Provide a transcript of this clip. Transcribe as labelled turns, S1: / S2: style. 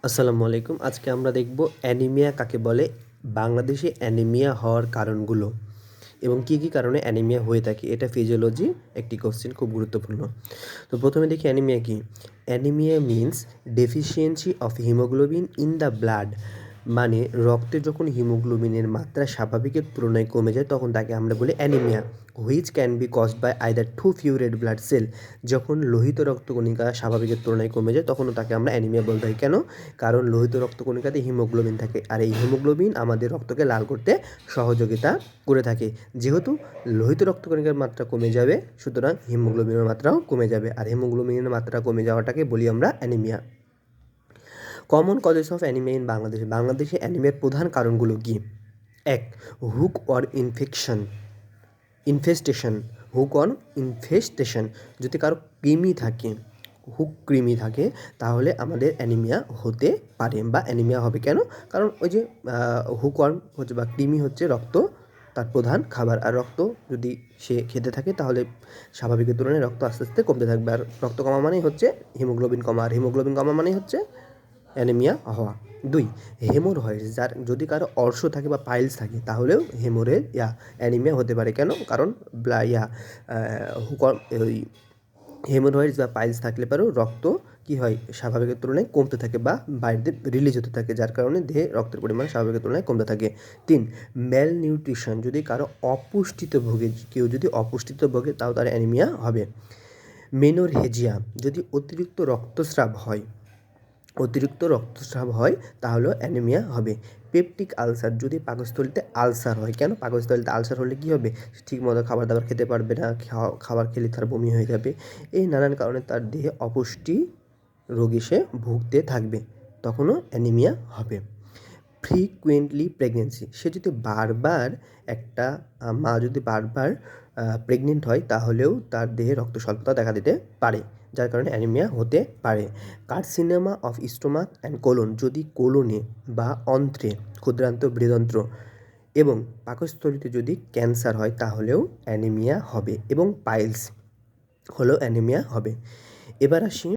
S1: আসসালামু আলাইকুম। আজকে আমরা দেখব অ্যানিমিয়া কাকে বলে, বাংলাদেশে অ্যানিমিয়া হওয়ার কারণগুলো এবং কী, কী কারণে অ্যানিমিয়া হয়ে থাকে। এটা ফিজিওলজি একটি কোশ্চেন, খুব গুরুত্বপূর্ণ। তো প্রথমে দেখি অ্যানিমিয়া কী। Anaemia means deficiency of haemoglobin in the blood, মানে রক্তে যখন হিমোগ্লোবিনের মাত্রা স্বাভাবিকের তুলনায় কমে যায় তখন তাকে আমরা বলি anaemia, which can be caused by either too few red blood cell. যখন লোহিত রক্তকণিকা স্বাভাবিকের তুলনায় কমে যায় তখনও তাকে আমরা অ্যানিমিয়া বলতে হয়। কেন? কারণ লোহিত রক্তকণিকাতে হিমোগ্লোবিন থাকে, আর এই হিমোগ্লোবিন আমাদের রক্তকে লাল করতে সহযোগিতা করে থাকে। যেহেতু লোহিত রক্তকণিকার মাত্রা কমে যাবে, সুতরাং হিমোগ্লোবিনের মাত্রাও কমে যাবে, আর হিমোগ্লোবিনের মাত্রা কমে যাওয়াটাকে বলি আমরা anaemia. Common causes of anaemia in বাংলাদেশে। বাংলাদেশে অ্যানিমিয়ার প্রধান কারণগুলো কী? ১. Hook or infestation. Hook on infestation, যদি কারো কৃমি থাকে, হুক কৃমি থাকে, তাহলে আমাদের অ্যানিমিয়া হতে পারে বা অ্যানিমিয়া হবে। কেন? কারণ ওই যে হুকওয়ার্ম হচ্ছে বা কৃমি হচ্ছে রক্ত তার প্রধান খাবার, আর রক্ত যদি সে খেতে থাকে তাহলে স্বাভাবিকের তুলনায় রক্ত আস্তে আস্তে কমতে থাকবে, আর রক্ত কমা মানেই হচ্ছে হিমোগ্লোবিন কমা, আর হিমোগ্লোবিন কমা মানেই হচ্ছে অ্যানিমিয়া হওয়া। ২. হেমোরয়েডস, যার যদি কারো অর্শ থাকে বা পাইলস থাকে তাহলেও অ্যানিমিয়া হতে পারে। কেন? কারণ ওই হেমোরয়েডস বা পাইলস থাকলে পরেও রক্ত কী হয়, স্বাভাবিকের তুলনায় কমতে থাকে বা বাইরে রিলিজ হতে থাকে, যার কারণে দেহে রক্তের পরিমাণ স্বাভাবিকের তুলনায় কমতে থাকে। ৩. ম্যাল নিউট্রিশন, যদি কারো অপুষ্টিতে ভোগে, কেউ যদি অপুষ্টিতে ভোগে তাও তার অ্যানিমিয়া হবে। মেনোরহেজিয়া, যদি অতিরিক্ত রক্তস্রাব হয় তাহলেও অ্যানিমিয়া হবে। পেপটিক আলসার, যদি পাকস্থলীতে আলসার হয়। কেন? পাকস্থলীতে আলসার হলে কী হবে, ঠিকমতো খাবার দাবার খেতে পারবে না, খাবার খেলে তার বমি হয়ে যাবে। এই নানান কারণে তার দেহে অপুষ্টি রোগে সে ভুগতে থাকবে, তখনও অ্যানিমিয়া হবে। ফ্রিকুয়েন্টলি প্রেগনেন্সি, সে যদি বারবার একটা মা যদি বারবার প্রেগনেন্ট হয় তাহলেও তার দেহে রক্ত স্বল্পতা দেখা দিতে পারে, যার কারণে অ্যানিমিয়া হতে পারে। Carcinoma of stomach and colon, যদি কোলনে বা অন্ত্রে, ক্ষুদ্রান্ত বৃহদন্ত্র এবং পাকস্থলীতে যদি ক্যান্সার হয় তাহলেও অ্যানিমিয়া হবে, এবং পাইলস হলেও অ্যানিমিয়া হবে। এবার আসি